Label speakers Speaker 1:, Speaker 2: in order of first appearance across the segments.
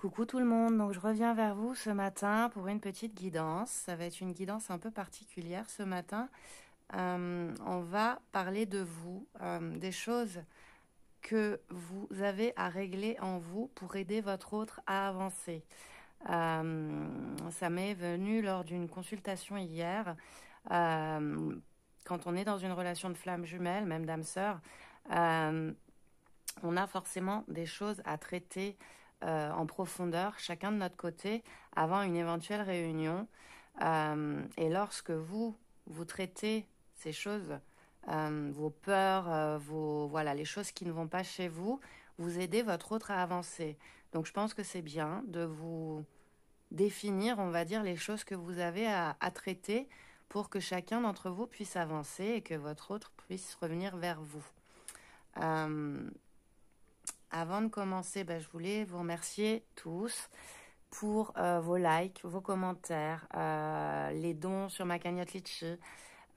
Speaker 1: Coucou tout le monde, donc je reviens vers vous ce matin pour une petite guidance. Ça va être une guidance un peu particulière ce matin. On va parler de vous, des choses que vous avez à régler en vous pour aider votre autre à avancer. Ça m'est venu lors d'une consultation hier. Quand on est dans une relation de flamme jumelle, même d'âme-sœur, on a forcément des choses à traiter en profondeur, chacun de notre côté, avant une éventuelle réunion. Et lorsque vous traitez ces choses, vos peurs, voilà, les choses qui ne vont pas chez vous, vous aidez votre autre à avancer. Donc je pense que c'est bien de vous définir, on va dire, les choses que vous avez à traiter pour que chacun d'entre vous puisse avancer et que votre autre puisse revenir vers vous. Avant de commencer, je voulais vous remercier tous pour vos likes, vos commentaires, les dons sur ma cagnotte Litchi,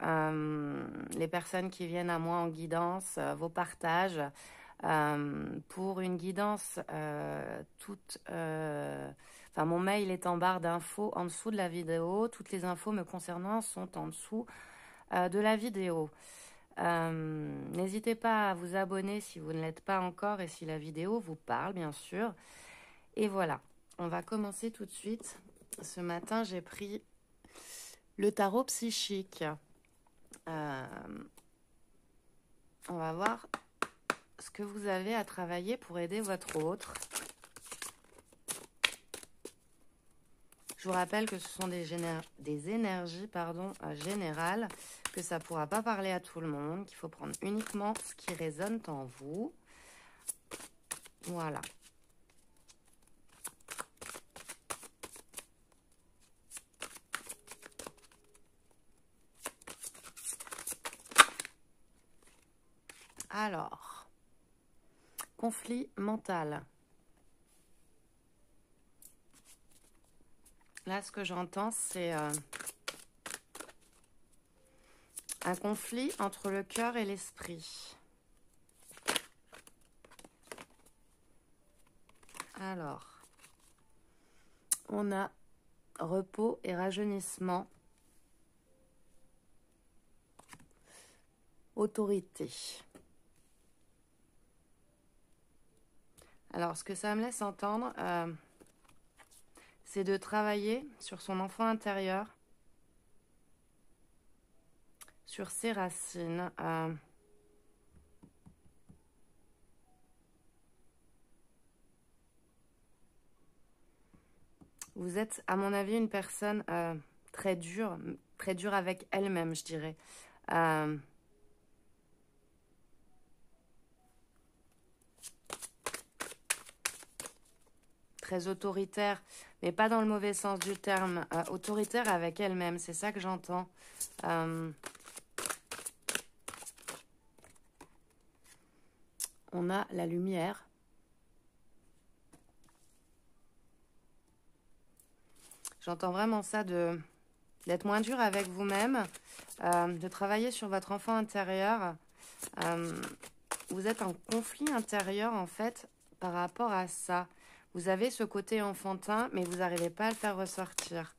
Speaker 1: les personnes qui viennent à moi en guidance, vos partages. Pour une guidance mon mail est en barre d'infos en dessous de la vidéo. Toutes les infos me concernant sont en dessous de la vidéo. N'hésitez pas à vous abonner si vous ne l'êtes pas encore et si la vidéo vous parle, bien sûr. Et voilà, on va commencer tout de suite. Ce matin, j'ai pris le tarot psychique. On va voir ce que vous avez à travailler pour aider votre autre. Je vous rappelle que ce sont des énergies générales, que ça ne pourra pas parler à tout le monde, qu'il faut prendre uniquement ce qui résonne en vous. Voilà. Alors, conflit mental. Là, ce que j'entends, c'est un conflit entre le cœur et l'esprit. Alors, on a repos et rajeunissement, autorité. Alors, ce que ça me laisse entendre, c'est de travailler sur son enfant intérieur, sur ses racines. Vous êtes, à mon avis, une personne très dure avec elle-même, je dirais. Très autoritaire, mais pas dans le mauvais sens du terme. Autoritaire avec elle-même, c'est ça que j'entends. On a la lumière. J'entends vraiment ça d'être moins dur avec vous-même, de travailler sur votre enfant intérieur. Vous êtes en conflit intérieur, en fait, par rapport à ça. Vous avez ce côté enfantin, mais vous n'arrivez pas à le faire ressortir.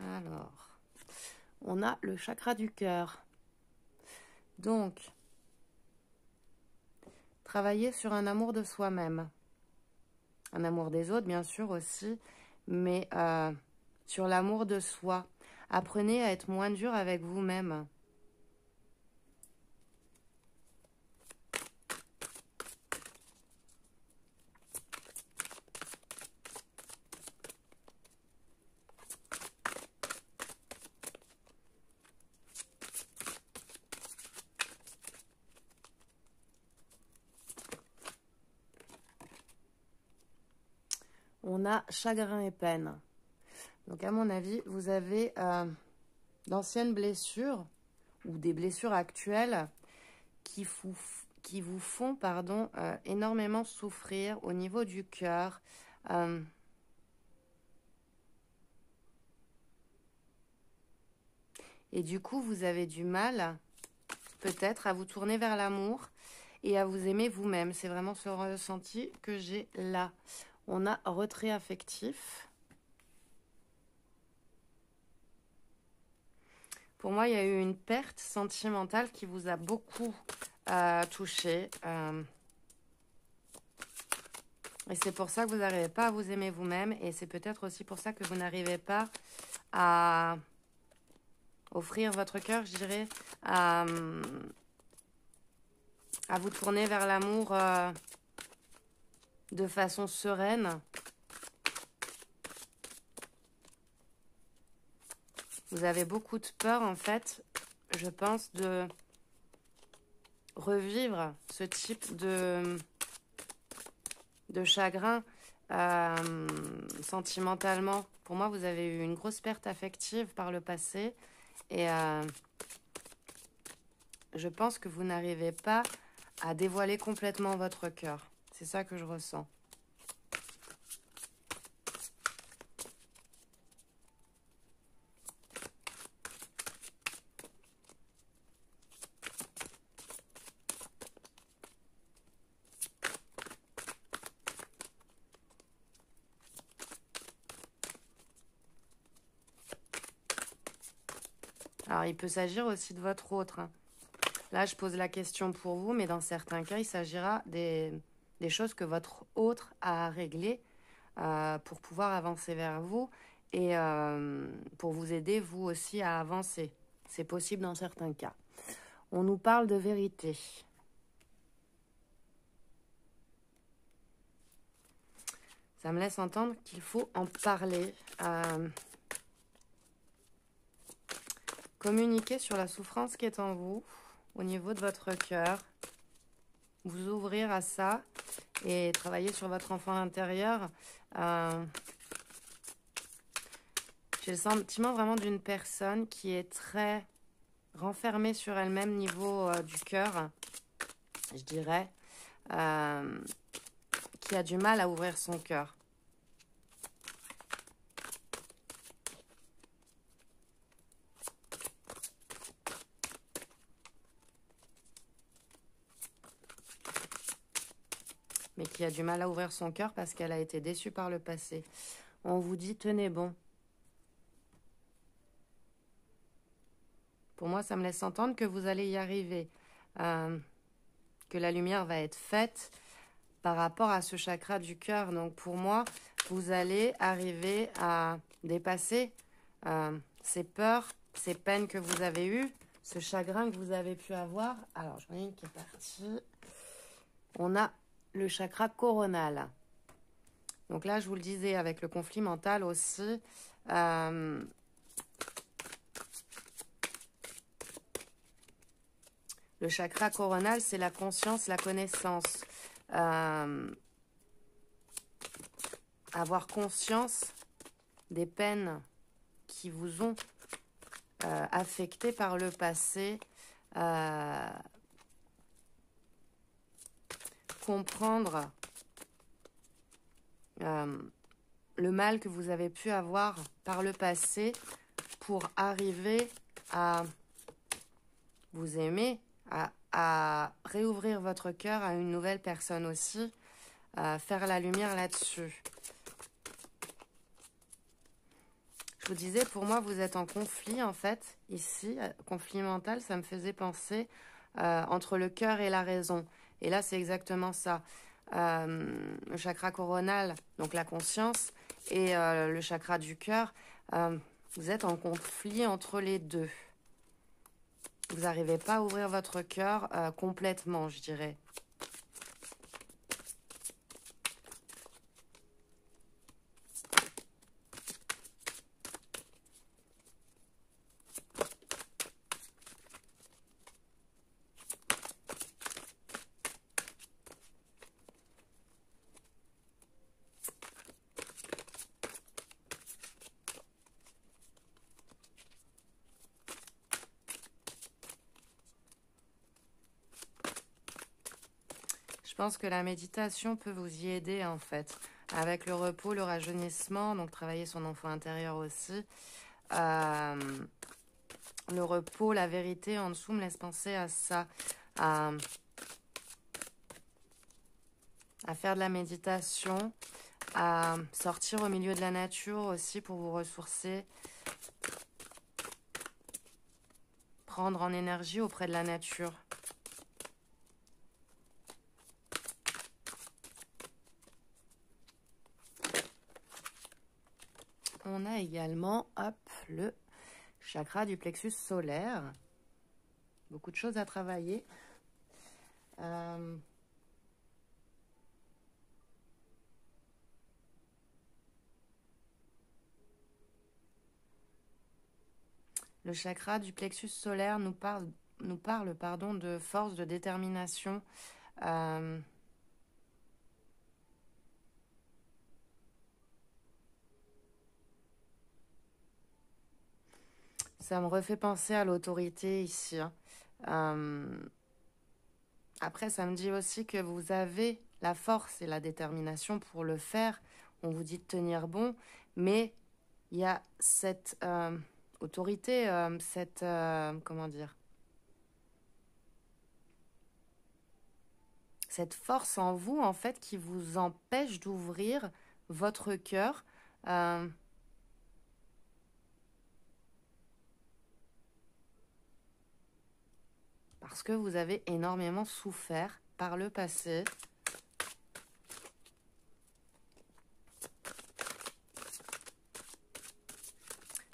Speaker 1: Alors, on a le chakra du cœur. Donc, travailler sur un amour de soi-même. Un amour des autres, bien sûr, aussi, mais sur l'amour de soi. Apprenez à être moins dur avec vous-même. On a chagrin et peine. Donc, à mon avis, vous avez d'anciennes blessures ou des blessures actuelles qui vous font énormément souffrir au niveau du cœur. Et du coup, vous avez du mal, peut-être, à vous tourner vers l'amour et à vous aimer vous-même. C'est vraiment ce ressenti que j'ai là. On a retrait affectif. Pour moi, il y a eu une perte sentimentale qui vous a beaucoup touché. Et c'est pour ça que vous n'arrivez pas à vous aimer vous-même. Et c'est peut-être aussi pour ça que vous n'arrivez pas à offrir votre cœur, je dirais, à vous tourner vers l'amour de façon sereine. Vous avez beaucoup de peur, en fait, je pense, de revivre ce type de chagrin sentimentalement. Pour moi, vous avez eu une grosse perte affective par le passé et je pense que vous n'arrivez pas à dévoiler complètement votre cœur. C'est ça que je ressens. Alors, il peut s'agir aussi de votre autre. Là, je pose la question pour vous, mais dans certains cas, il s'agira des choses que votre autre a à régler pour pouvoir avancer vers vous et pour vous aider, vous aussi, à avancer. C'est possible dans certains cas. On nous parle de vérité. Ça me laisse entendre qu'il faut en parler. Communiquer sur la souffrance qui est en vous, au niveau de votre cœur. Vous ouvrir à ça et travailler sur votre enfant intérieur. J'ai le sentiment vraiment d'une personne qui est très renfermée sur elle-même niveau du cœur, je dirais, qui a du mal à ouvrir son cœur. Mais qui a du mal à ouvrir son cœur parce qu'elle a été déçue par le passé. On vous dit, tenez bon. Pour moi, ça me laisse entendre que vous allez y arriver, que la lumière va être faite par rapport à ce chakra du cœur. Donc pour moi, vous allez arriver à dépasser ces peurs, ces peines que vous avez eues, ce chagrin que vous avez pu avoir. Alors, j'en ai une qui est partie. On a le chakra coronal. Donc là, je vous le disais, avec le conflit mental aussi, le chakra coronal, c'est la conscience, la connaissance. Avoir conscience des peines qui vous ont affecté par le passé. Comprendre le mal que vous avez pu avoir par le passé pour arriver à vous aimer, à réouvrir votre cœur à une nouvelle personne aussi, faire la lumière là-dessus. Je vous disais, pour moi, vous êtes en conflit, en fait, ici. Conflit mental, ça me faisait penser entre le cœur et la raison. Et là, c'est exactement ça. Le chakra coronal, donc la conscience, et le chakra du cœur, vous êtes en conflit entre les deux. Vous n'arrivez pas à ouvrir votre cœur complètement, je dirais. Je pense que la méditation peut vous y aider, en fait. Avec le repos, le rajeunissement, donc travailler son enfant intérieur aussi. le repos, la vérité en dessous me laisse penser à ça, à faire de la méditation, à sortir au milieu de la nature aussi pour vous ressourcer, prendre en énergie auprès de la nature. On a également, hop, le chakra du plexus solaire. Beaucoup de choses à travailler. Le chakra du plexus solaire nous parle pardon, de force, de détermination. Ça me refait penser à l'autorité ici. Après, ça me dit aussi que vous avez la force et la détermination pour le faire. On vous dit de tenir bon, mais il y a cette autorité, cette comment dire, cette force en vous en fait qui vous empêche d'ouvrir votre cœur. Parce que vous avez énormément souffert par le passé.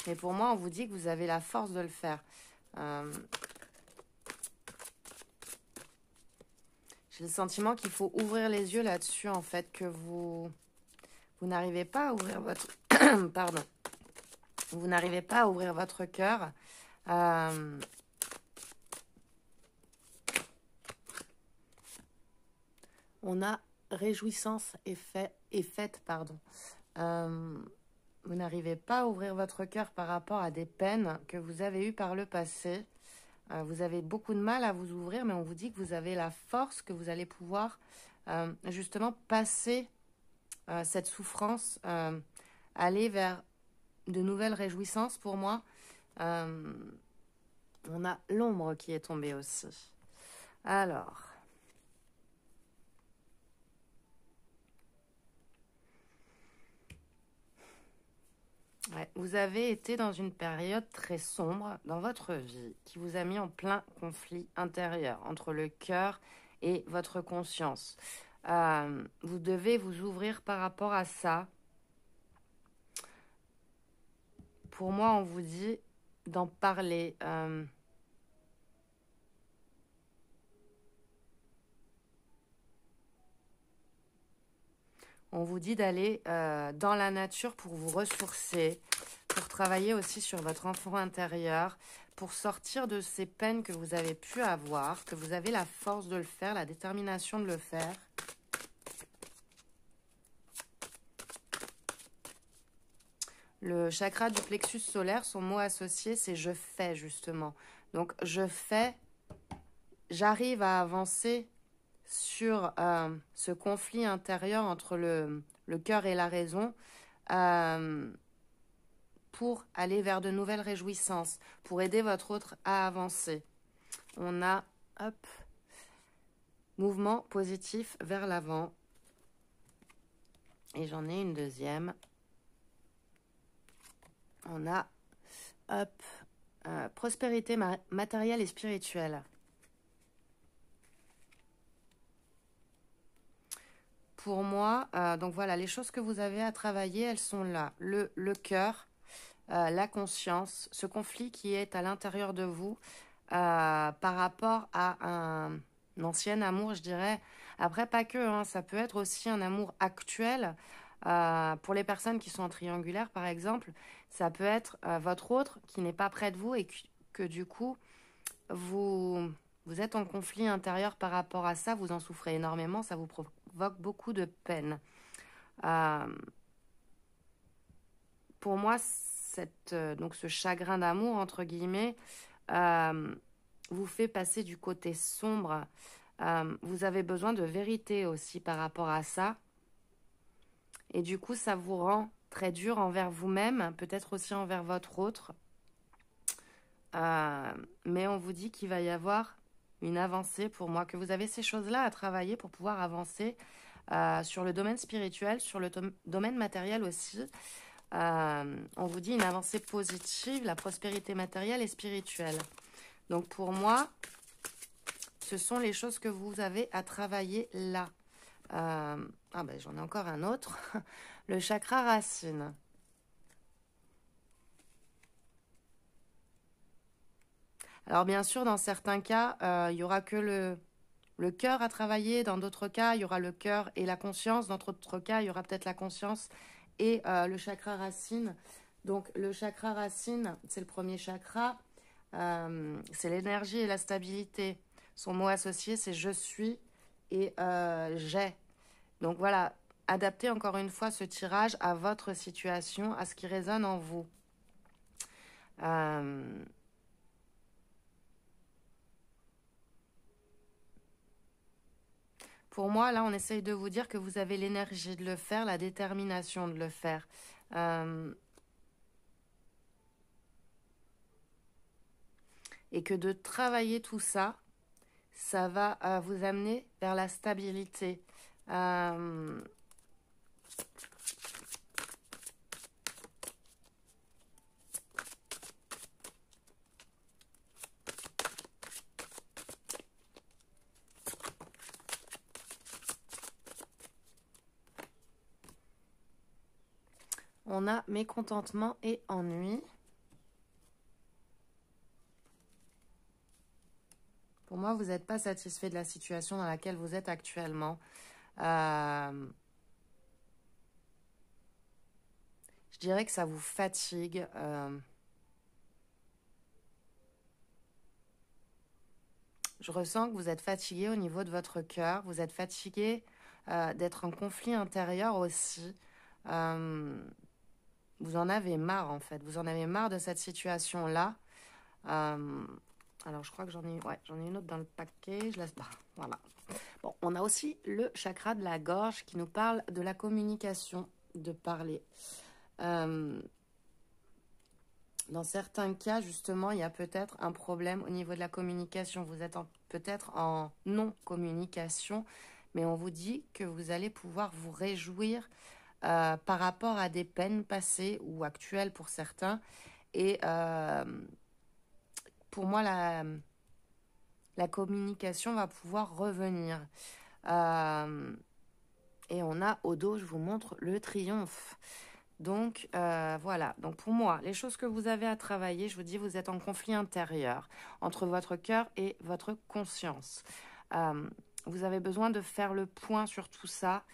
Speaker 1: Mais pour moi, on vous dit que vous avez la force de le faire. J'ai le sentiment qu'il faut ouvrir les yeux là-dessus, en fait, que vous n'arrivez pas à ouvrir votre... Pardon. Vous n'arrivez pas à ouvrir votre cœur. On a réjouissance et fête, pardon. Vous n'arrivez pas à ouvrir votre cœur par rapport à des peines que vous avez eues par le passé. Vous avez beaucoup de mal à vous ouvrir, mais on vous dit que vous avez la force, que vous allez pouvoir justement passer cette souffrance, aller vers de nouvelles réjouissances pour moi. On a l'ombre qui est tombée aussi. Alors... Ouais, vous avez été dans une période très sombre dans votre vie qui vous a mis en plein conflit intérieur entre le cœur et votre conscience. Vous devez vous ouvrir par rapport à ça. Pour moi, on vous dit d'en parler. On vous dit d'aller dans la nature pour vous ressourcer, pour travailler aussi sur votre enfant intérieur, pour sortir de ces peines que vous avez pu avoir, que vous avez la force de le faire, la détermination de le faire. Le chakra du plexus solaire, son mot associé, c'est « je fais » justement. Donc, je fais, j'arrive à avancer sur ce conflit intérieur entre le cœur et la raison pour aller vers de nouvelles réjouissances, pour aider votre autre à avancer. On a, hop, mouvement positif vers l'avant. Et j'en ai une deuxième. On a, hop, prospérité matérielle et spirituelle. Pour moi, donc voilà, les choses que vous avez à travailler, elles sont là. Le cœur, la conscience, ce conflit qui est à l'intérieur de vous par rapport à un ancien amour, je dirais. Après, pas que, hein, ça peut être aussi un amour actuel. Pour les personnes qui sont en triangulaire, par exemple, ça peut être votre autre qui n'est pas près de vous et que du coup, vous êtes en conflit intérieur par rapport à ça, vous en souffrez énormément, ça vous provoque beaucoup de peine. Pour moi, donc ce chagrin d'amour, entre guillemets, vous fait passer du côté sombre. Vous avez besoin de vérité aussi par rapport à ça. Et du coup, ça vous rend très dur envers vous-même, peut-être aussi envers votre autre. Mais on vous dit qu'il va y avoir une avancée pour moi, que vous avez ces choses-là à travailler pour pouvoir avancer sur le domaine spirituel, sur le domaine matériel aussi. On vous dit une avancée positive, la prospérité matérielle et spirituelle. Donc pour moi, ce sont les choses que vous avez à travailler là. J'en ai encore un autre. Le chakra racine. Alors bien sûr, dans certains cas, il y aura que le cœur à travailler. Dans d'autres cas, il y aura le cœur et la conscience. Dans d'autres cas, il y aura peut-être la conscience et le chakra racine. Donc le chakra racine, c'est le premier chakra. C'est l'énergie et la stabilité. Son mot associé, c'est je suis et j'ai. Donc voilà, adaptez encore une fois ce tirage à votre situation, à ce qui résonne en vous. Pour moi, là, on essaye de vous dire que vous avez l'énergie de le faire, la détermination de le faire. Et que de travailler tout ça, ça va vous amener vers la stabilité. On a mécontentement et ennui. Pour moi, vous n'êtes pas satisfait de la situation dans laquelle vous êtes actuellement. Je dirais que ça vous fatigue. Je ressens que vous êtes fatigué au niveau de votre cœur. Vous êtes fatigué d'être en conflit intérieur aussi. Vous en avez marre en fait. Vous en avez marre de cette situation-là. Alors je crois que j'en ai une autre dans le paquet. Je laisse pas. Voilà. Bon, on a aussi le chakra de la gorge qui nous parle de la communication, de parler. Dans certains cas, justement, il y a peut-être un problème au niveau de la communication. Vous êtes peut-être en non-communication, mais on vous dit que vous allez pouvoir vous réjouir par rapport à des peines passées ou actuelles pour certains. Et pour moi, la communication va pouvoir revenir. Et on a au dos, je vous montre le triomphe. Donc voilà, donc pour moi, les choses que vous avez à travailler, je vous dis, vous êtes en conflit intérieur entre votre cœur et votre conscience. Vous avez besoin de faire le point sur tout ça,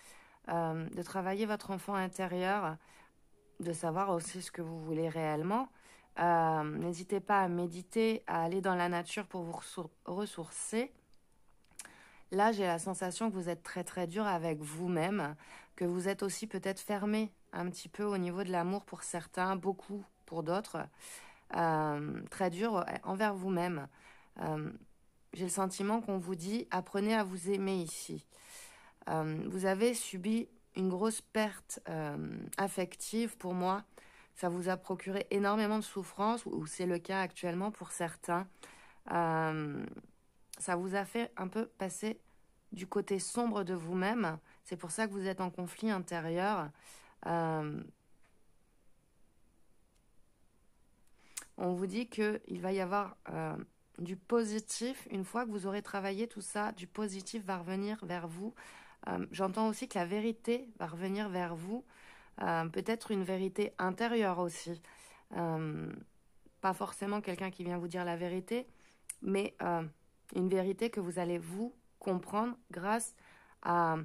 Speaker 1: de travailler votre enfant intérieur, de savoir aussi ce que vous voulez réellement. N'hésitez pas à méditer, à aller dans la nature pour vous ressourcer. Là, j'ai la sensation que vous êtes très très dur avec vous-même, que vous êtes aussi peut-être fermé un petit peu au niveau de l'amour pour certains, beaucoup pour d'autres. Très dur envers vous-même. J'ai le sentiment qu'on vous dit, apprenez à vous aimer ici. Vous avez subi une grosse perte affective pour moi. Ça vous a procuré énormément de souffrance, ou c'est le cas actuellement pour certains. Ça vous a fait un peu passer du côté sombre de vous-même. C'est pour ça que vous êtes en conflit intérieur. On vous dit qu'il va y avoir du positif. Une fois que vous aurez travaillé tout ça, du positif va revenir vers vous. J'entends aussi que la vérité va revenir vers vous. Peut-être une vérité intérieure aussi. Pas forcément quelqu'un qui vient vous dire la vérité, mais une vérité que vous allez vous comprendre grâce à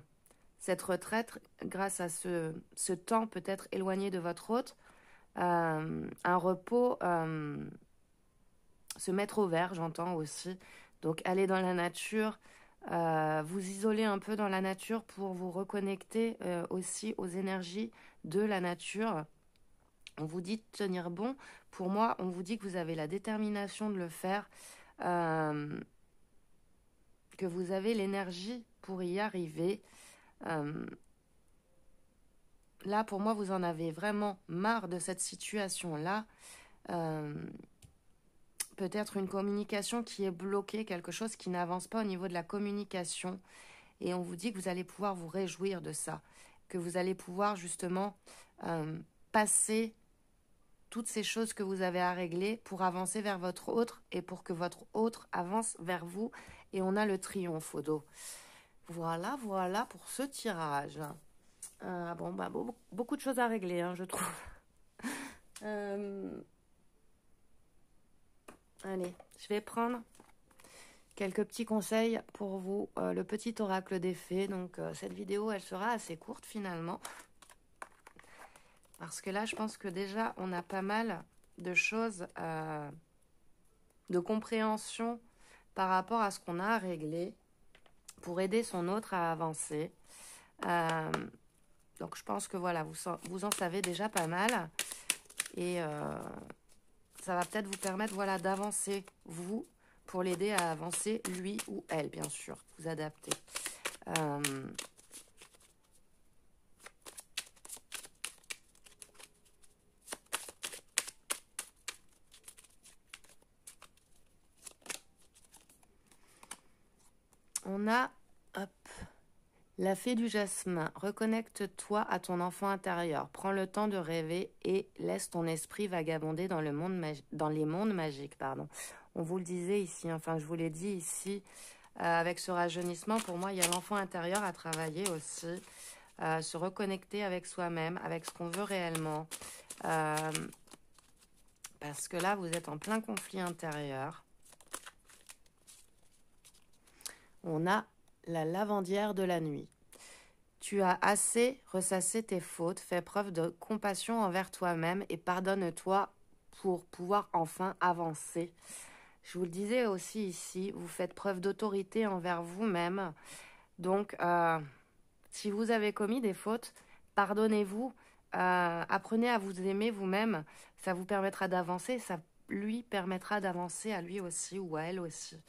Speaker 1: cette retraite, grâce à ce temps peut-être éloigné de votre hôte, un repos, se mettre au vert, j'entends aussi. Donc aller dans la nature, vous isoler un peu dans la nature pour vous reconnecter aussi aux énergies de la nature. On vous dit de tenir bon. Pour moi, on vous dit que vous avez la détermination de le faire, que vous avez l'énergie pour y arriver. Là, pour moi, vous en avez vraiment marre de cette situation-là. peut-être une communication qui est bloquée, quelque chose qui n'avance pas au niveau de la communication. Et on vous dit que vous allez pouvoir vous réjouir de ça, que vous allez pouvoir justement passer toutes ces choses que vous avez à régler pour avancer vers votre autre et pour que votre autre avance vers vous. Et on a le triomphe au dos. Voilà, voilà pour ce tirage. Beaucoup de choses à régler, hein, je trouve. Allez, je vais prendre quelques petits conseils pour vous. Le petit oracle des fées. Donc, cette vidéo, elle sera assez courte finalement. Parce que là, je pense que déjà, on a pas mal de choses de compréhension par rapport à ce qu'on a à régler pour aider son autre à avancer. Donc, je pense que voilà, vous en savez déjà pas mal. Et ça va peut-être vous permettre voilà, d'avancer, vous, pour l'aider à avancer, lui ou elle, bien sûr. Vous adaptez. On a, hop, la fée du jasmin. Reconnecte-toi à ton enfant intérieur. Prends le temps de rêver et laisse ton esprit vagabonder dans les mondes magiques. Pardon. On vous le disait ici, enfin je vous l'ai dit ici, avec ce rajeunissement, pour moi, il y a l'enfant intérieur à travailler aussi. Se reconnecter avec soi-même, avec ce qu'on veut réellement. Parce que là, vous êtes en plein conflit intérieur. On a la lavandière de la nuit. Tu as assez ressassé tes fautes, fais preuve de compassion envers toi-même et pardonne-toi pour pouvoir enfin avancer. Je vous le disais aussi ici, vous faites preuve d'autorité envers vous-même. Donc, si vous avez commis des fautes, pardonnez-vous, apprenez à vous aimer vous-même. Ça vous permettra d'avancer, ça lui permettra d'avancer à lui aussi ou à elle aussi.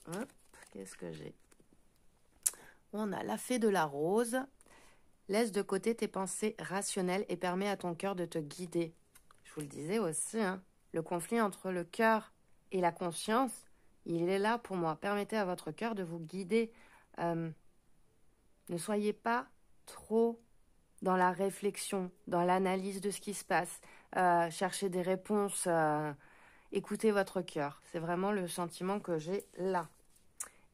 Speaker 1: Hop, qu'est-ce que j'ai? On a la fée de la rose. Laisse de côté tes pensées rationnelles et permets à ton cœur de te guider. Je vous le disais aussi, hein, le conflit entre le cœur et la conscience, il est là pour moi. Permettez à votre cœur de vous guider. Ne soyez pas trop dans la réflexion, dans l'analyse de ce qui se passe. Cherchez des réponses. Écoutez votre cœur. C'est vraiment le sentiment que j'ai là.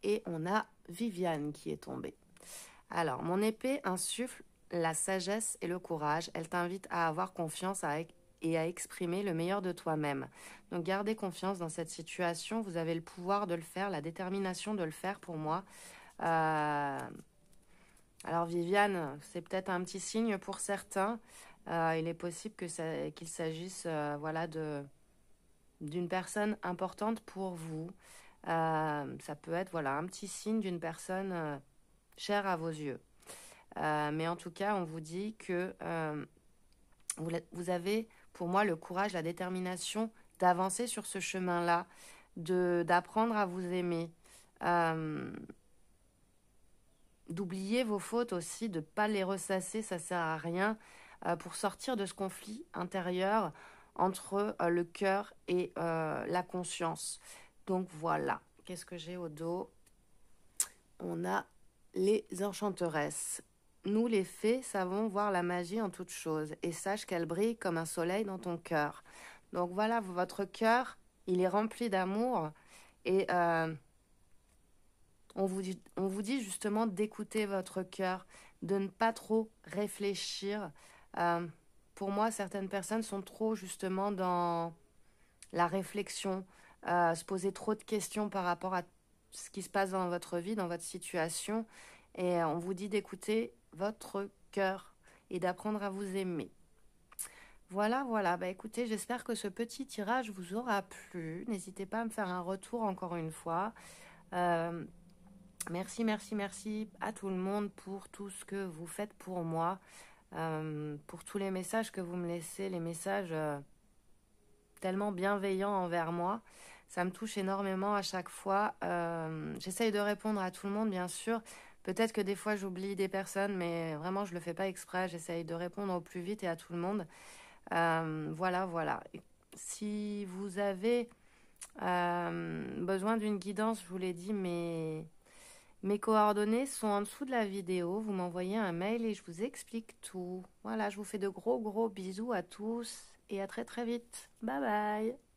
Speaker 1: Et on a Viviane qui est tombée. Alors, mon épée insuffle la sagesse et le courage. Elle t'invite à avoir confiance et à exprimer le meilleur de toi-même. Donc, gardez confiance dans cette situation. Vous avez le pouvoir de le faire, la détermination de le faire pour moi. Alors, Viviane, c'est peut-être un petit signe pour certains. Il est possible qu'il s'agisse voilà, d'une personne importante pour vous. Ça peut être voilà, un petit signe d'une personne chère à vos yeux. Mais en tout cas, on vous dit que vous avez, pour moi, le courage, la détermination d'avancer sur ce chemin-là, d'apprendre à vous aimer, d'oublier vos fautes aussi, de ne pas les ressasser, ça ne sert à rien, pour sortir de ce conflit intérieur entre le cœur et la conscience. Donc voilà, qu'est-ce que j'ai au dos? On a les enchanteresses. Nous, les fées, savons voir la magie en toutes choses et sache qu'elle brille comme un soleil dans ton cœur. Donc voilà, votre cœur, il est rempli d'amour et on vous dit justement d'écouter votre cœur, de ne pas trop réfléchir. Pour moi, certaines personnes sont trop justement dans la réflexion, se poser trop de questions par rapport à ce qui se passe dans votre vie, dans votre situation. Et on vous dit d'écouter votre cœur et d'apprendre à vous aimer. Voilà, voilà. Bah, écoutez, j'espère que ce petit tirage vous aura plu. N'hésitez pas à me faire un retour encore une fois. Merci, merci, merci à tout le monde pour tout ce que vous faites pour moi, pour tous les messages que vous me laissez, les messages tellement bienveillants envers moi. Ça me touche énormément à chaque fois. J'essaye de répondre à tout le monde, bien sûr. Peut-être que des fois, j'oublie des personnes, mais vraiment, je ne le fais pas exprès. J'essaye de répondre au plus vite et à tout le monde. Voilà, voilà. Et si vous avez besoin d'une guidance, je vous l'ai dit, mes coordonnées sont en dessous de la vidéo. Vous m'envoyez un mail et je vous explique tout. Voilà, je vous fais de gros bisous à tous et à très très vite. Bye bye.